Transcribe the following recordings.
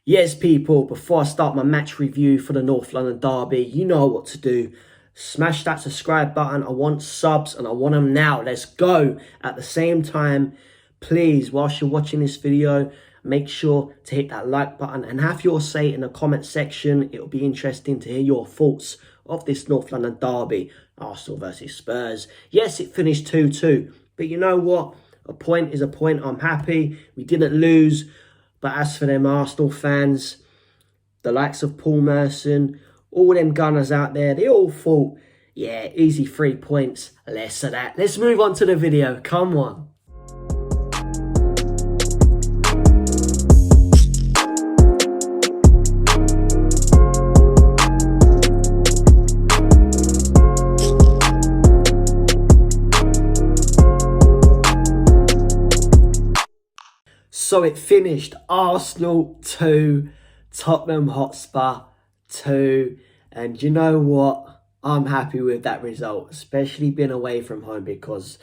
Yes, people, before I start my match review for the North London Derby, you know what to do. Smash that subscribe button. I want subs and I want them now. Let's go. At the same time, please, whilst you're watching this video, make sure to hit that like button and have your say in the comment section. It'll be interesting to hear your thoughts of this North London Derby, Arsenal versus Spurs. Yes, it finished 2-2, but you know what? A point is a point. I'm happy. We didn't lose. But as for them Arsenal fans, the likes of Paul Merson, all them gunners out there, they all thought, yeah, easy 3 points, less of that. Let's move on to the video. Come on. So it finished Arsenal 2, Tottenham Hotspur 2. And you know what? I'm happy with that result, especially being away from home, because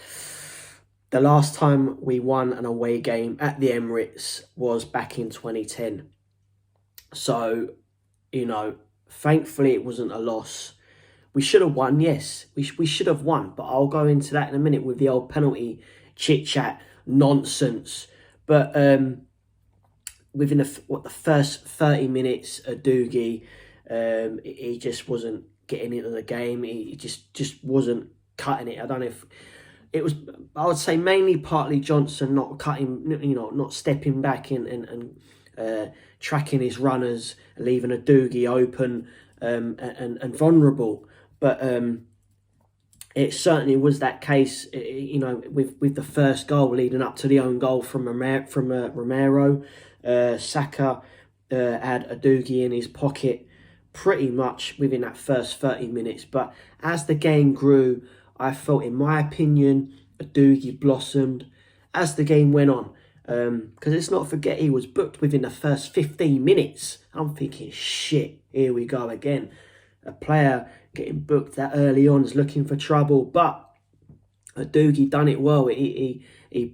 the last time we won an away game at the Emirates was back in 2010. So, you know, thankfully it wasn't a loss. We should have won, yes. We should have won, but I'll go into that in a minute with the old penalty chit-chat nonsense. But within the first 30 minutes, Doogie, he just wasn't getting into the game. He just wasn't cutting it. I don't know if it was, I would say mainly partly Johnson not cutting, you know, not stepping back in and tracking his runners, leaving a Doogie open and vulnerable. But it certainly was that case, you know, with the first goal leading up to the own goal from Romero. Saka had a Doogie in his pocket pretty much within that first 30 minutes. But as the game grew, I felt, in my opinion, a Doogie blossomed as the game went on. Because let's not forget, he was booked within the first 15 minutes. I'm thinking, shit, here we go again. A player getting booked that early on is looking for trouble, but Doogie done it well. He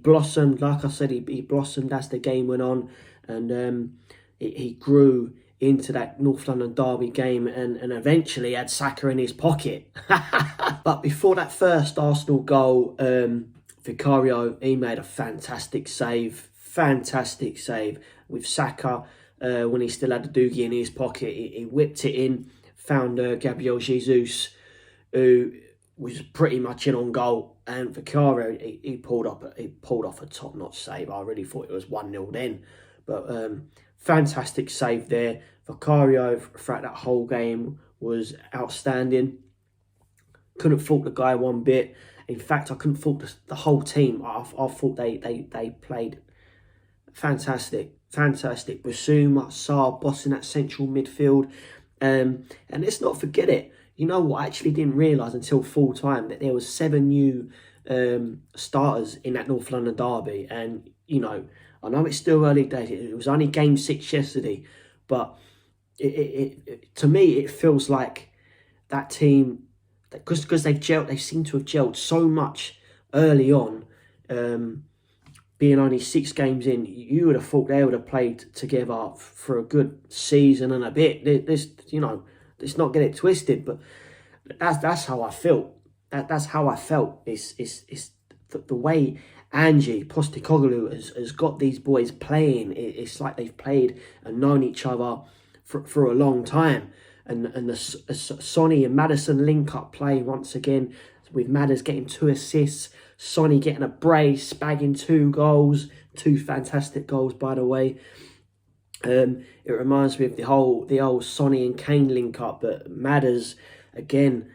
blossomed, like I said, he blossomed as the game went on, and he grew into that North London Derby game, and eventually had Saka in his pocket. But before that first Arsenal goal, Vicario, he made a fantastic save with Saka when he still had the Doogie in his pocket. He whipped it in, found Gabriel Jesus, who was pretty much in on goal, and Vicario, he pulled off a top-notch save. I really thought it was 1-0 then, but fantastic save there. Vicario throughout that whole game was outstanding. Couldn't fault the guy one bit. In fact, I couldn't fault the whole team. I thought they played fantastic. Basuma, Sarr bossing that central midfield. And let's not forget it. You know what? I actually didn't realise until full time that there was 7 new starters in that North London Derby. And, you know, I know it's still early days. It was only game 6 yesterday. But to me, it feels like that team, because they seem to have gelled so much early on, being only 6 games in, you would have thought they would have played together for a good season and a bit. This, you know, let's not get it twisted, but that's how I felt. That's how I felt. It's the way Ange Postecoglou has got these boys playing. It's like they've played and known each other for a long time. And the Sonny and Maddison link-up play once again, with Madders getting 2 assists, Sonny getting a brace, bagging 2 goals, 2 fantastic goals, by the way. It reminds me of the old Sonny and Kane link-up, but Madders, again,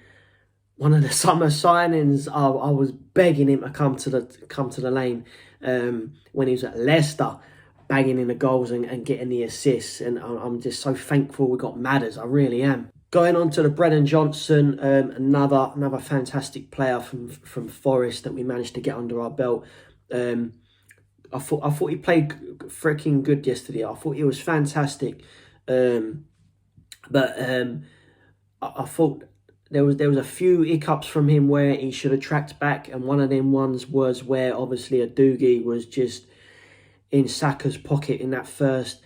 one of the summer signings. I was begging him to come to the lane when he was at Leicester, bagging in the goals and getting the assists, and I'm just so thankful we got Madders. I really am. Going on to the Brennan Johnson, another fantastic player from Forest that we managed to get under our belt. I thought he played freaking good yesterday. I thought he was fantastic, but I thought there was a few hiccups from him where he should have tracked back, and one of them ones was where obviously a Doogie was just in Saka's pocket in that first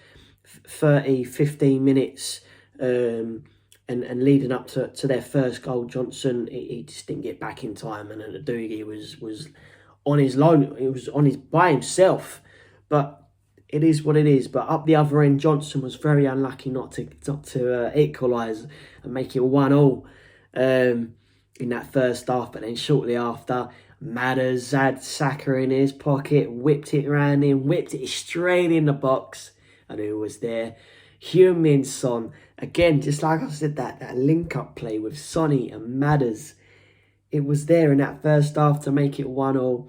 30, 15 minutes and leading up to their first goal, Johnson, he just didn't get back in time, and Doogie was on his loan. It was by himself, but it is what it is. But up the other end, Johnson was very unlucky not to equalise and make it 1-1 in that first half. But then shortly after, Madders had Saka in his pocket, whipped it round him, whipped it straight in the box, and who was there? Heung-min Son. Again, just like I said, that link-up play with Sonny and Madders. It was there in that first half to make it 1-1.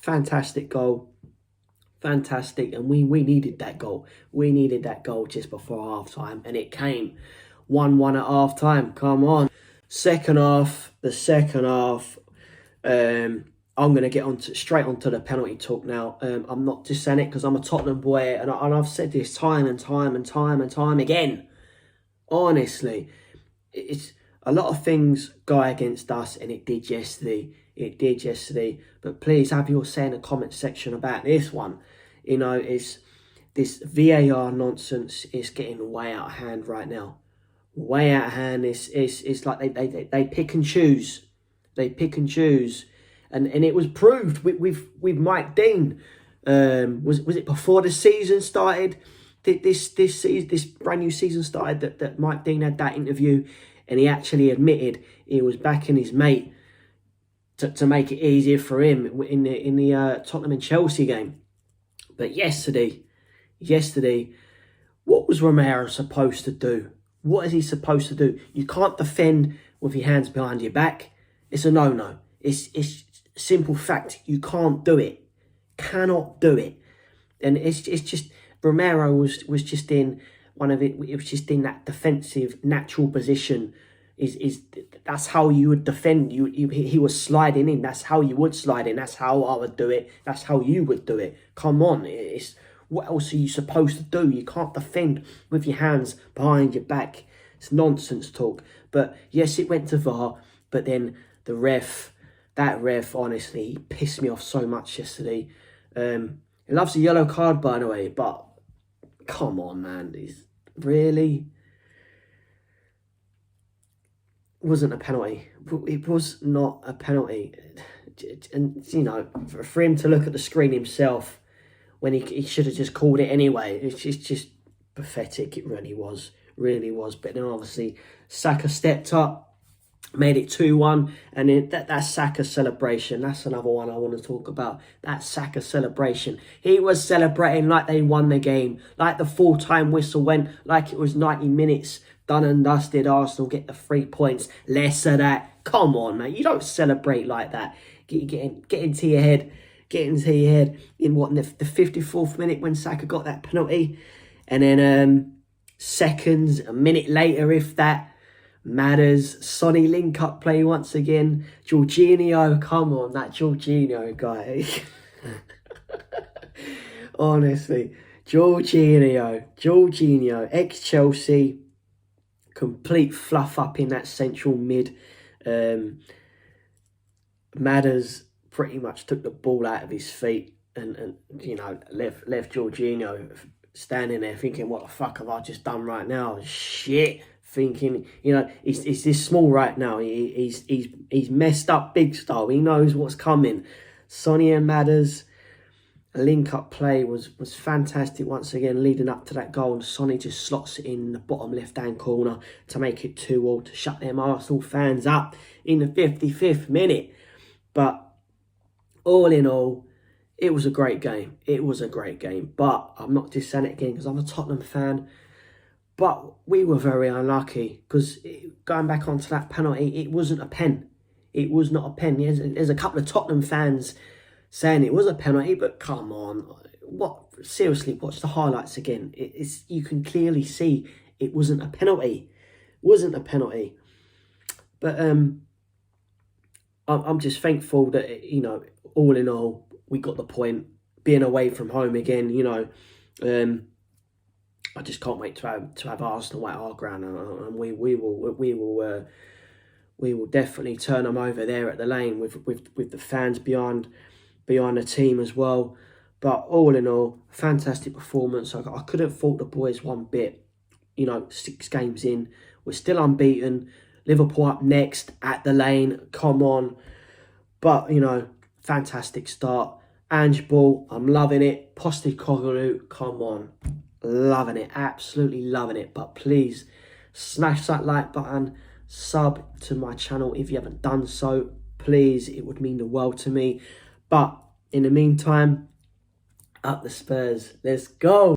Fantastic goal. Fantastic. And we needed that goal. We needed that goal just before half-time. And it came. 1-1 at half-time. Come on. The second half. I'm going to get straight onto the penalty talk now. I'm not just saying it because I'm a Tottenham boy. And I've said this time and time again. Honestly. It's a lot of things go against us, and it did yesterday. But please have your say in the comment section about this one. You know, it's this VAR nonsense is getting way out of hand right now. Way out of hand. It's like they pick and choose. They pick and choose, and it was proved with Mike Dean. Was it before the season started? This brand new season started that Mike Dean had that interview. And he actually admitted he was backing his mate to make it easier for him in the Tottenham and Chelsea game. But yesterday, what was Romero supposed to do? What is he supposed to do? You can't defend with your hands behind your back. It's a no-no. It's simple fact. You can't do it. Cannot do it. And it's just Romero was just in one of it. It was just in that defensive natural position. That's how you would defend. He was sliding in. That's how you would slide in. That's how I would do it. That's how you would do it. Come on, what else are you supposed to do? You can't defend with your hands behind your back. It's nonsense talk. But yes, it went to VAR. But then the ref, honestly, he pissed me off so much yesterday. He loves a yellow card, by the way. But come on, man, really. Wasn't a penalty. It was not a penalty. And, you know, for him to look at the screen himself when he should have just called it anyway. It's just pathetic. It really was. But then obviously Saka stepped up, made it 2-1. And then that Saka celebration, that's another one I want to talk about. That Saka celebration. He was celebrating like they won the game. Like the full-time whistle went, like it was 90 minutes. Done and dusted. Arsenal get the 3 points. Less of that. Come on, mate. You don't celebrate like that. Get into your head. Get into your head. In the 54th minute when Saka got that penalty. And then a minute later, if that, Matters. Sonny link-up play once again. Jorginho. Come on, that Jorginho guy. Honestly. Jorginho. Ex-Chelsea. Complete fluff up in that central mid. Madders pretty much took the ball out of his feet and you know, left Jorginho standing there thinking, what the fuck have I just done right now? Shit. Thinking, you know, he's this small right now. He's messed up big style. He knows what's coming. Sonny and Madders. A link-up play was fantastic once again, leading up to that goal. And Sonny just slots it in the bottom left-hand corner to make it 2-2, to shut them Arsenal fans up in the 55th minute. But all in all, it was a great game. But I'm not just saying it again because I'm a Tottenham fan. But we were very unlucky because going back onto that penalty, it wasn't a pen. It was not a pen. There's a couple of Tottenham fans saying it was a penalty, but come on. Seriously, watch the highlights again. You can clearly see it wasn't a penalty. But I'm just thankful that, you know, all in all, we got the point. Being away from home again, you know, I just can't wait to have Arsenal at our ground, and we will definitely turn them over there at the Lane with the fans beyond the team as well. But all in all, fantastic performance. I couldn't fault the boys one bit. You know, 6 games in, we're still unbeaten. Liverpool up next at the Lane. Come on. But, you know, fantastic start. Ange Ball, I'm loving it. Postecoglou, come on. Loving it. Absolutely loving it. But please, smash that like button. Sub to my channel if you haven't done so. Please, it would mean the world to me. But in the meantime, up the Spurs. Let's go.